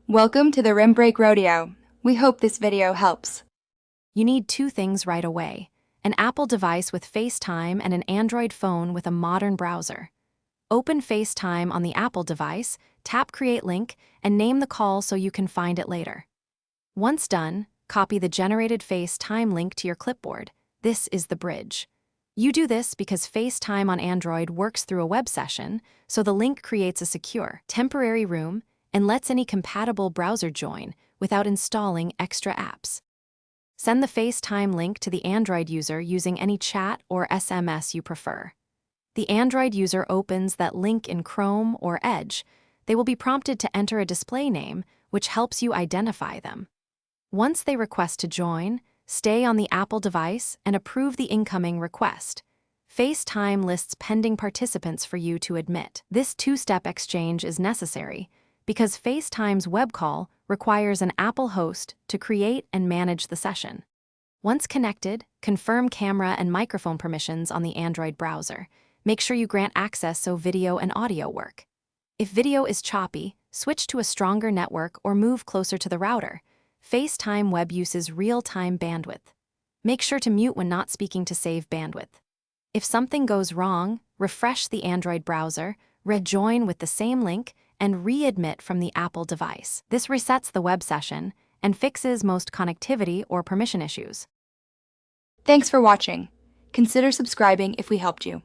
Welcome to the Rim Break Rodeo. We hope this video helps. You need two things right away: an Apple device with FaceTime and an Android phone with a modern browser. Open FaceTime on the Apple device, tap Create Link, and name the call so you can find it later. Once done, copy the generated FaceTime link to your clipboard. This is the bridge. You do this because FaceTime on Android works through a web session, so the link creates a secure, temporary room and lets any compatible browser join without installing extra apps. Send the FaceTime link to the Android user using any chat or SMS you prefer. The Android user opens that link in Chrome or Edge. They will be prompted to enter a display name, which helps you identify them. Once they request to join, stay on the Apple device and approve the incoming request. FaceTime lists pending participants for you to admit. This two-step exchange is necessary because FaceTime's web call requires an Apple host to create and manage the session. Once connected, confirm camera and microphone permissions on the Android browser. Make sure you grant access so video and audio work. If video is choppy, switch to a stronger network or move closer to the router. FaceTime web uses real-time bandwidth. Make sure to mute when not speaking to save bandwidth. If something goes wrong, refresh the Android browser, rejoin with the same link, and readmit from the Apple device. This resets the web session and fixes most connectivity or permission issues. Thanks for watching. Consider subscribing if we helped you.